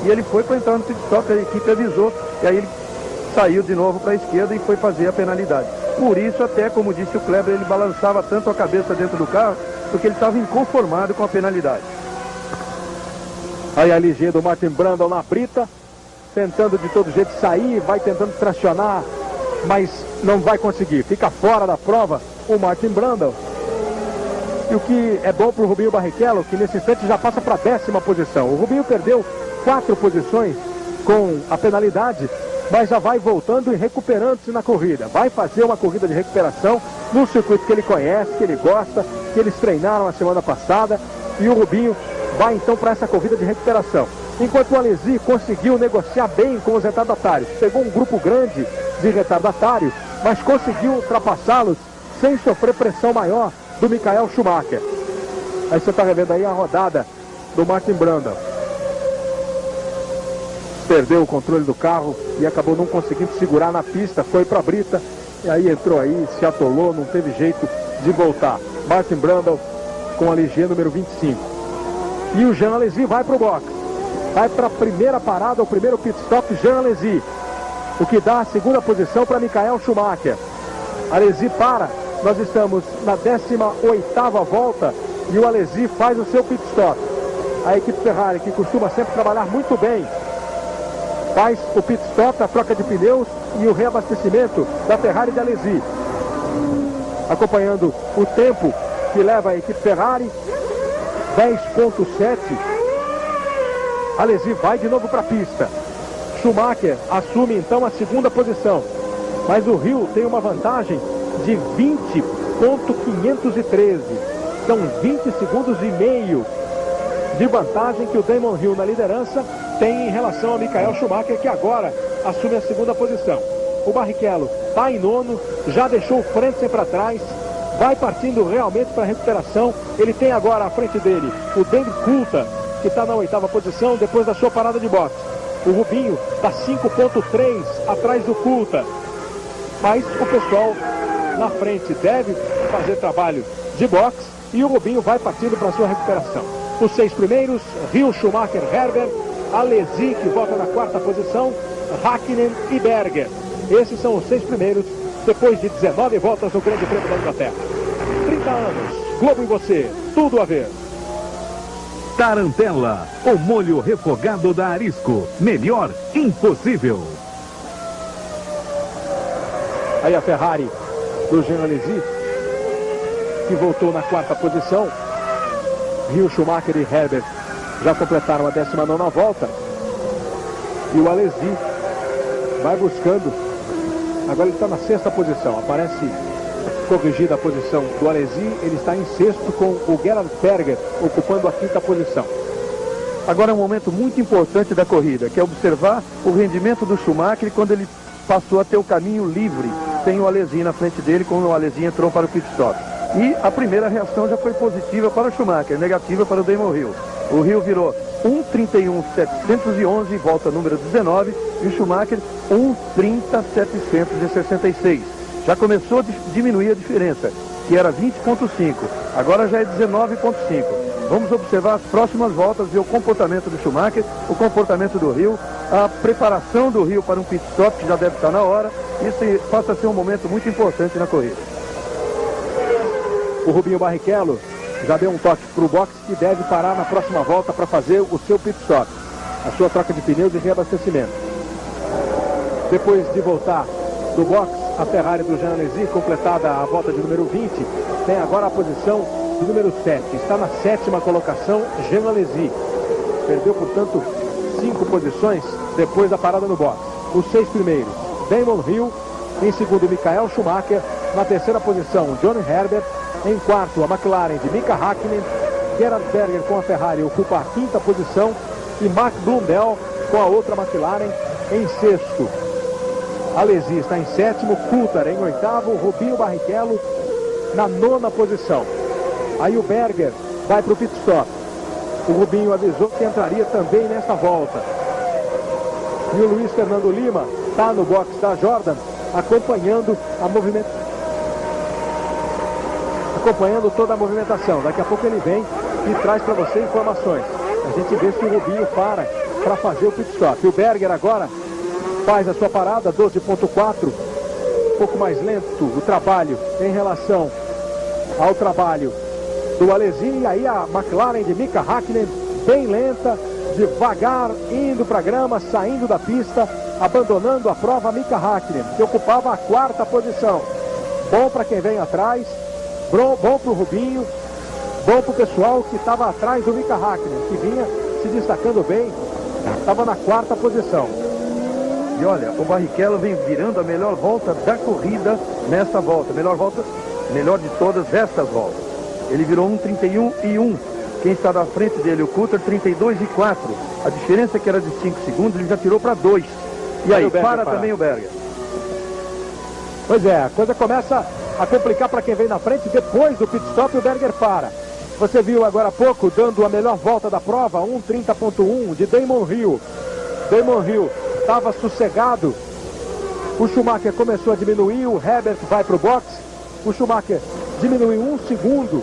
e ele foi para entrar no pit stop, a equipe avisou, e aí ele saiu de novo para a esquerda e foi fazer a penalidade. Por isso, até como disse o Kleber, ele balançava tanto a cabeça dentro do carro, porque ele estava inconformado com a penalidade. Aí a LG do Martin Brundle na brita, tentando de todo jeito sair, vai tentando tracionar, mas não vai conseguir. Fica fora da prova o Martin Brundle. E o que é bom para o Rubinho Barrichello, que nesse instante já passa para a 10ª posição. O Rubinho perdeu 4 posições com a penalidade, mas já vai voltando e recuperando-se na corrida. Vai fazer uma corrida de recuperação num circuito que ele conhece, que ele gosta, que eles treinaram na semana passada. E o Rubinho vai então para essa corrida de recuperação. Enquanto o Alesi conseguiu negociar bem com os retardatários. Pegou um grupo grande de retardatários, mas conseguiu ultrapassá-los sem sofrer pressão maior do Michael Schumacher. Aí você está revendo aí a rodada do Martin Brundle. Perdeu o controle do carro e acabou não conseguindo segurar na pista, foi para a brita, e aí entrou aí, se atolou, não teve jeito de voltar. Martin Brundle com a LG número 25. E o Jean Alesi vai para o box. Vai para a primeira parada, o primeiro pit stop, Jean Alesi. O que dá a 2ª posição para Michael Schumacher. Alesi para, nós estamos na 18ª volta e o Alesi faz o seu pit stop. A equipe Ferrari, que costuma sempre trabalhar muito bem, faz o pit stop, a troca de pneus e o reabastecimento da Ferrari de Alesi. Acompanhando o tempo que leva a equipe Ferrari, 10.7. Alesi vai de novo para a pista. Schumacher assume então a 2ª posição. Mas o Hill tem uma vantagem de 20.513. São 20 segundos e meio de vantagem que o Damon Hill na liderança tem em relação a Michael Schumacher, que agora assume a 2ª posição. O Barrichello está em 9º, já deixou o Frentzen para trás, vai partindo realmente para a recuperação. Ele tem agora à frente dele o David Coulthard, que está na 8ª posição depois da sua parada de boxe. O Rubinho está 5.3 atrás do Coulthard. Mas o pessoal na frente deve fazer trabalho de boxe e o Rubinho vai partindo para a sua recuperação. Os 6 primeiros, Hill, Schumacher, Herbert, Alesi, que volta na 4ª posição, Hakkinen e Berger. Esses são os 6 primeiros, depois de 19 voltas no Grande Prêmio da Inglaterra. 30 anos, Globo em você, tudo a ver. Tarantella, o molho refogado da Arisco. Melhor impossível. Aí a Ferrari do Jean Alesi, que voltou na 4ª posição. Hill, Schumacher e Herbert já completaram a 19ª volta. E o Alesi vai buscando. Agora ele está na 6ª posição. Aparece corrigida a posição do Alesi. Ele está em 6º com o Gerhard Berger ocupando a 5ª posição. Agora é um momento muito importante da corrida, que é observar o rendimento do Schumacher quando ele passou a ter o caminho livre, sem o Alesi na frente dele, quando o Alesi entrou para o pit stop. E a primeira reação já foi positiva para o Schumacher, negativa para o Damon Hill. O Hill virou 1:31.711, volta número 19, e o Schumacher 1:30.766. Já começou a diminuir a diferença, que era 20.5, agora já é 19.5. Vamos observar as próximas voltas, ver o comportamento do Schumacher, o comportamento do Hill, a preparação do Hill para um pit stop, que já deve estar na hora. Isso passa a ser um momento muito importante na corrida. O Rubinho Barrichello já deu um toque para o box, que deve parar na próxima volta para fazer o seu pit stop, a sua troca de pneus e reabastecimento. Depois de voltar do box, a Ferrari do Jean Alesi, completada a volta de número 20, tem agora a posição de número 7. Está na 7ª colocação, Jean Alesi. Perdeu, portanto, 5 posições depois da parada no box. Os 6 primeiros, Damon Hill. Em segundo, Michael Schumacher. Na 3ª posição, Johnny Herbert. Em 4º, a McLaren de Mika Hakkinen. Gerhard Berger com a Ferrari ocupa a 5ª posição. E Max Blundell com a outra McLaren em 6º. Alesi está em 7º, Coulthard em 8º, Rubinho Barrichello na 9ª posição. Aí o Berger vai para o pit stop. O Rubinho avisou que entraria também nesta volta. E o Luiz Fernando Lima está no box da Jordan, acompanhando toda a movimentação. Daqui a pouco ele vem e traz para você informações. A gente vê se o Rubinho para para fazer o pit stop. O Berger agora faz a sua parada, 12.4, um pouco mais lento o trabalho em relação ao trabalho do Alesi. E aí a McLaren de Mika Häkkinen, bem lenta, devagar, indo para a grama, saindo da pista, abandonando a prova. Mika Häkkinen, que ocupava a 4ª posição. Bom para quem vem atrás, bom para o Rubinho, bom para o pessoal que estava atrás do Mika Häkkinen, que vinha se destacando bem, estava na 4ª posição. E olha, o Barrichello vem virando a melhor volta da corrida nesta volta. Melhor de todas estas voltas. Ele virou 1:31:1. Quem está na frente dele, o Coulthard, 32:4. A diferença que era de 5 segundos, ele já tirou para 2. E aí, para também o Berger. Pois é, a coisa começa a complicar para quem vem na frente. Depois do pit stop, o Berger para. Você viu agora há pouco, dando a melhor volta da prova, 1:30.1 de Damon Hill. Damon Hill estava sossegado. O Schumacher começou a diminuir, o Herbert vai para o box. O Schumacher diminuiu 1 segundo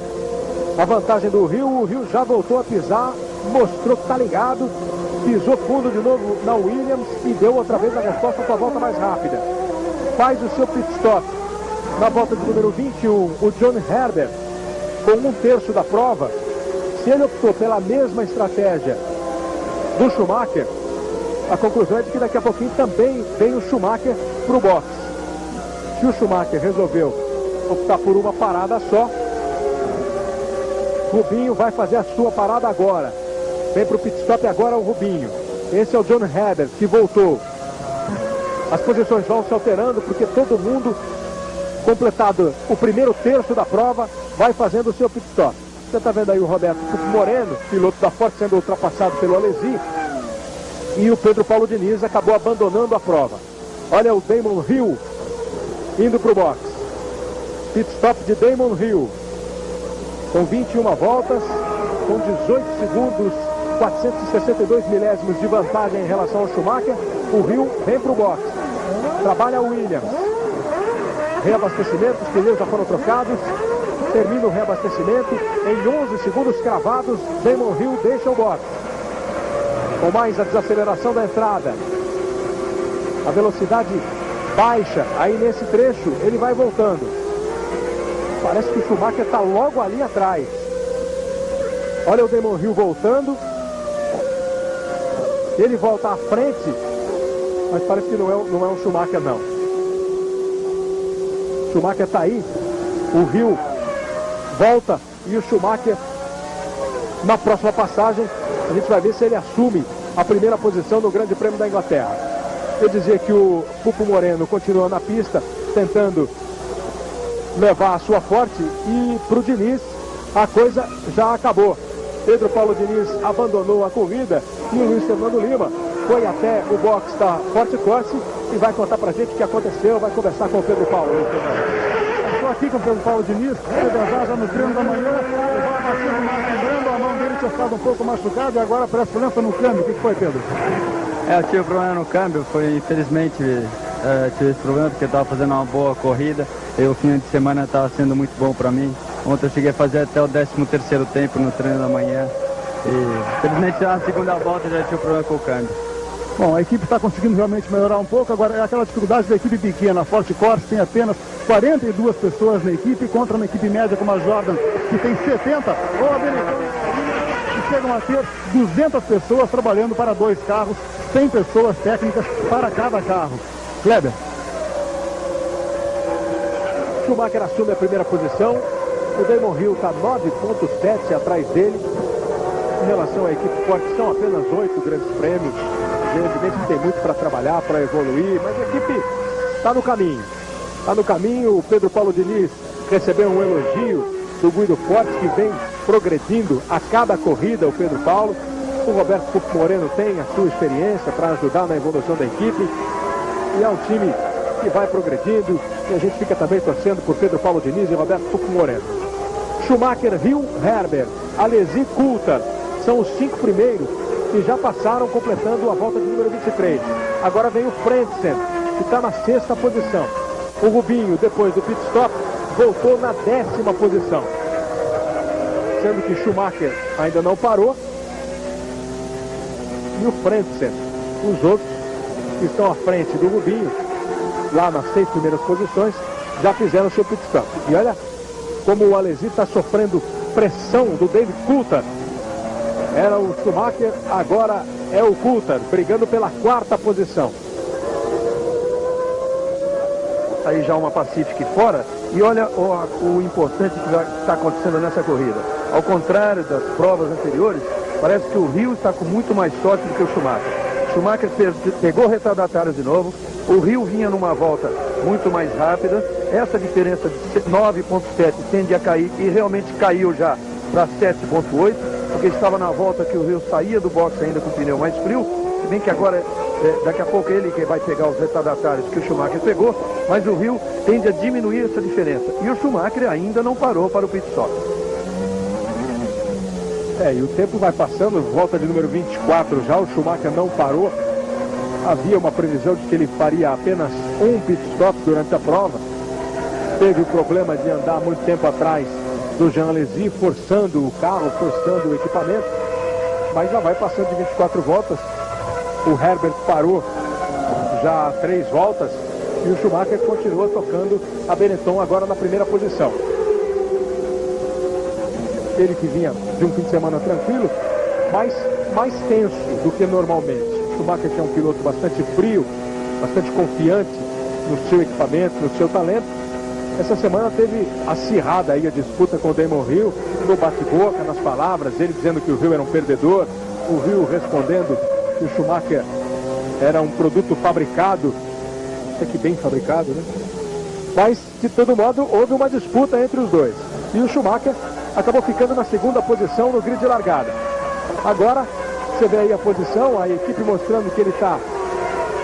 a vantagem do Hill. O Hill já voltou a pisar, mostrou que está ligado, pisou fundo de novo na Williams e deu outra vez a resposta com a volta mais rápida. Faz o seu pit stop na volta de número 21, o John Herbert, com 1/3 da prova. Se ele optou pela mesma estratégia do Schumacher, a conclusão é de que daqui a pouquinho também vem o Schumacher para o box. Se o Schumacher resolveu optar por uma parada só, Rubinho vai fazer a sua parada agora. Vem para o pit stop agora o Rubinho. Esse é o John Herbert, que voltou. As posições vão se alterando porque todo mundo, completado o primeiro terço da prova, vai fazendo o seu pit stop. Você está vendo aí o Roberto Moreno, piloto da Ford, sendo ultrapassado pelo Alesi. E o Pedro Paulo Diniz acabou abandonando a prova. Olha o Damon Hill indo para o box. Pit stop de Damon Hill. Com 21 voltas, com 18 segundos, 462 milésimos de vantagem em relação ao Schumacher. O Hill vem para o box. Trabalha o Williams. Reabastecimento, os pneus já foram trocados. Termina o reabastecimento. Em 11 segundos cravados, Damon Hill deixa o box. Com mais a desaceleração da entrada. A velocidade baixa. Aí nesse trecho ele vai voltando. Parece que o Schumacher está logo ali atrás. Olha o Damon Hill voltando. Ele volta à frente. Mas parece que não é um Schumacher não. O Schumacher está aí. O Hill volta. E o Schumacher, na próxima passagem, a gente vai ver se ele assume a primeira posição no Grande Prêmio da Inglaterra. Eu dizia que o Pupo Moreno continua na pista, tentando levar a sua Ford, e para o Diniz a coisa já acabou. Pedro Paulo Diniz abandonou a corrida e o Luiz Fernando Lima foi até o box da Forte Corse e vai contar pra gente o que aconteceu, vai conversar com o Pedro Paulo. Estou aqui com o Pedro Paulo Diniz, já no treino da manhã, lembrando, a mão dele tinha ficado um pouco machucada e agora parece problema no câmbio. O que foi, Pedro? Eu tive problema no câmbio, infelizmente tive esse problema porque eu estava fazendo uma boa corrida e o fim de semana estava sendo muito bom para mim. Ontem eu cheguei a fazer até o 13º tempo no treino da manhã e infelizmente na segunda volta já tive problema com o câmbio. Bom, a equipe está conseguindo realmente melhorar um pouco, agora é aquela dificuldade da equipe pequena. A Forte Corse tem apenas 42 pessoas na equipe, contra uma equipe média como a Jordan, que tem 70, ou a Benetton, que chegam a ter 200 pessoas trabalhando para 2 carros, 100 pessoas técnicas para cada carro. Kleber. Schumacher assume a primeira posição. O Damon Hill está 9,7 atrás dele. Em relação à equipe Ford, são apenas 8 grandes prêmios. Evidente que tem muito para trabalhar, para evoluir, mas a equipe está no caminho. Está no caminho. O Pedro Paulo Diniz recebeu um elogio do Guido Forte, que vem progredindo a cada corrida, o Pedro Paulo. O Roberto Pupo Moreno tem a sua experiência para ajudar na evolução da equipe. E é um time que vai progredindo. E a gente fica também torcendo por Pedro Paulo Diniz e Roberto Pupo Moreno. Schumacher, Hill, Herbert, Alesi, Coulthard. São os 5 primeiros que já passaram, completando a volta de número 23. Agora vem o Frentzen, que está na 6ª posição. O Rubinho, depois do pit stop, voltou na 10ª posição. Sendo que Schumacher ainda não parou. e o Frentzen. Os outros que estão à frente do Rubinho, lá nas 6 primeiras posições, já fizeram seu pit stop. E olha como o Alesi está sofrendo pressão do David Coulthard. Era o Schumacher, agora é o Coulthard, brigando pela 4ª posição. Aí já uma Pacific fora, e olha o importante que está acontecendo nessa corrida. Ao contrário das provas anteriores, parece que o Rio está com muito mais sorte do que o Schumacher. O Schumacher pegou retardatários de novo, o Rio vinha numa volta muito mais rápida, essa diferença de 9.7 tende a cair, e realmente caiu já para 7.8, porque estava na volta que o Rio saía do box ainda com o pneu mais frio, se bem que agora, daqui a pouco ele que vai pegar os retardatários que o Schumacher pegou, mas o Rio tende a diminuir essa diferença. E o Schumacher ainda não parou para o pit stop. E o tempo vai passando, volta de número 24 já, o Schumacher não parou. Havia uma previsão de que ele faria apenas um pit stop durante a prova. Teve o problema de andar muito tempo atrás do Jean Alesi, forçando o carro, forçando o equipamento. Mas já vai passando de 24 voltas. O Herbert parou já há 3 voltas. E o Schumacher continua tocando a Benetton agora na primeira posição. Ele que vinha de um fim de semana tranquilo, mas mais tenso do que normalmente. O Schumacher, que é um piloto bastante frio, bastante confiante no seu equipamento, no seu talento. Essa semana teve acirrada aí a disputa com o Damon Hill, no bate-boca, nas palavras, ele dizendo que o Hill era um perdedor, o Hill respondendo que o Schumacher era um produto fabricado, até que bem fabricado, né? Mas, de todo modo, houve uma disputa entre os dois. E o Schumacher acabou ficando na 2ª posição no grid de largada. Agora, você vê aí a posição, a equipe mostrando que ele está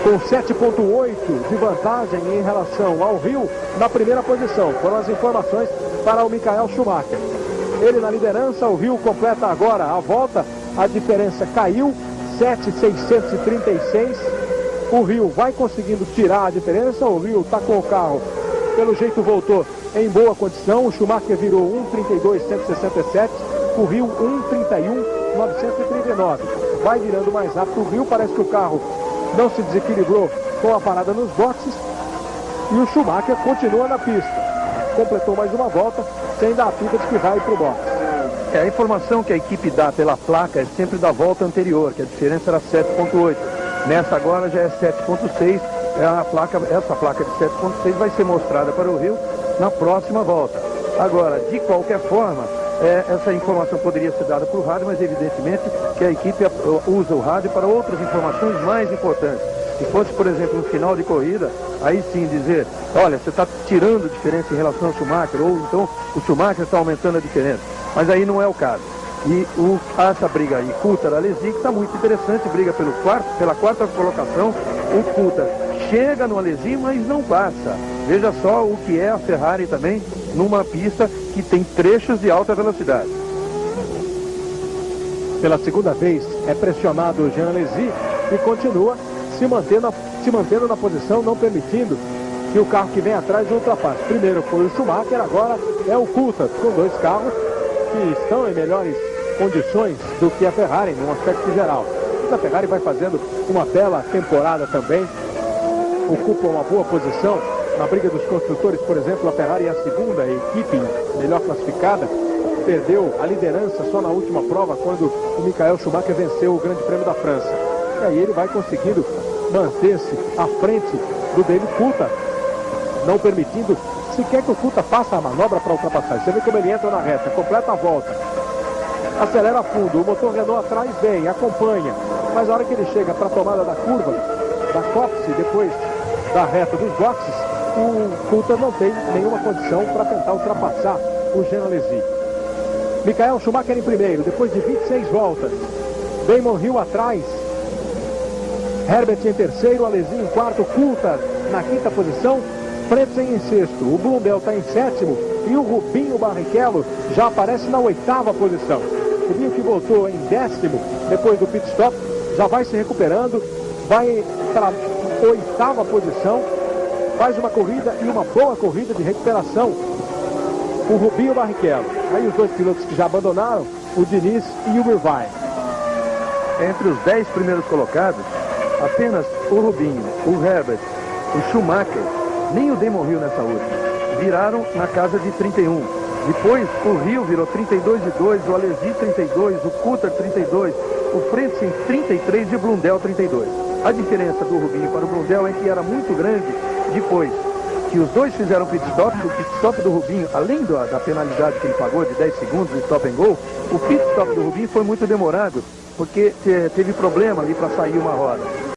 com 7.8 de vantagem em relação ao Rio na primeira posição. Foram as informações para o Michael Schumacher. Ele na liderança, o Rio completa agora a volta, a diferença caiu, 7.636. O Rio vai conseguindo tirar a diferença, o Rio está com o carro, pelo jeito voltou em boa condição. O Schumacher virou 1.32.167, o Rio 1.31.939. Vai virando mais rápido o Rio, parece que o carro não se desequilibrou com a parada nos boxes. E o Schumacher continua na pista. Completou mais uma volta, sem dar a pinta de que vai para o box. A informação que a equipe dá pela placa é sempre da volta anterior, que a diferença era 7.8. Nessa agora já é 7.6. Essa placa de 7.6 vai ser mostrada para o Rio na próxima volta. Agora, de qualquer forma, essa informação poderia ser dada por rádio, mas evidentemente que a equipe usa o rádio para outras informações mais importantes. Se fosse, por exemplo, no final de corrida, aí sim dizer, olha, você está tirando diferença em relação ao Schumacher, ou então o Schumacher está aumentando a diferença. Mas aí não é o caso. E essa briga aí, Coulthard-Alesi, está muito interessante, briga pela 4ª colocação. O Coulthard chega no Alesi, mas não passa. Veja só o que é a Ferrari também numa pista que tem trechos de alta velocidade. Pela 2ª vez é pressionado o Jean Alesi e continua se mantendo na posição, não permitindo que o carro que vem atrás ultrapasse. Primeiro foi o Schumacher, agora é o Coulthard, com 2 carros que estão em melhores condições do que a Ferrari, num aspecto geral. A Ferrari vai fazendo uma bela temporada também, ocupa uma boa posição na briga dos construtores. Por exemplo, a Ferrari é a 2ª equipe melhor classificada, perdeu a liderança só na última prova, quando o Michael Schumacher venceu o Grande Prêmio da França. E aí ele vai conseguindo manter-se à frente do David Coulthard, não permitindo sequer que o Coulthard faça a manobra para ultrapassar. Você vê como ele entra na reta, completa a volta, acelera fundo, o motor Renault atrás vem, acompanha, mas a hora que ele chega para a tomada da curva, da cópice, depois da reta dos boxes, o Coulthard não tem nenhuma condição para tentar ultrapassar o Jean Alesi. Michael Schumacher em primeiro, depois de 26 voltas. Damon Hill atrás. Herbert em terceiro, Alesi em quarto, Coulthard na 5ª posição, Frentzen em sexto. O Blundell está em 7º e o Rubinho Barrichello já aparece na 8ª posição. O Rubinho, que voltou em 10º depois do pit stop, já vai se recuperando, vai para a 8ª posição, faz uma corrida e uma boa corrida de recuperação. O Rubinho Barrichello. Aí os 2 pilotos que já abandonaram, o Diniz e o Irvine. entre os 10 primeiros colocados, apenas o Rubinho, o Herbert, o Schumacher, nem o Damon Hill nessa última, viraram na casa de 31. Depois o Hill virou 32 de 2, o Alesi 32, o Coulthard 32, o Frentzen 33 e o Blundell 32. A diferença do Rubinho para o Blundell é que era muito grande depois que os dois fizeram pit stop. O pit stop do Rubinho, além da penalidade que ele pagou de 10 segundos de stop and go, o pit stop do Rubinho foi muito demorado, porque teve problema ali para sair uma roda.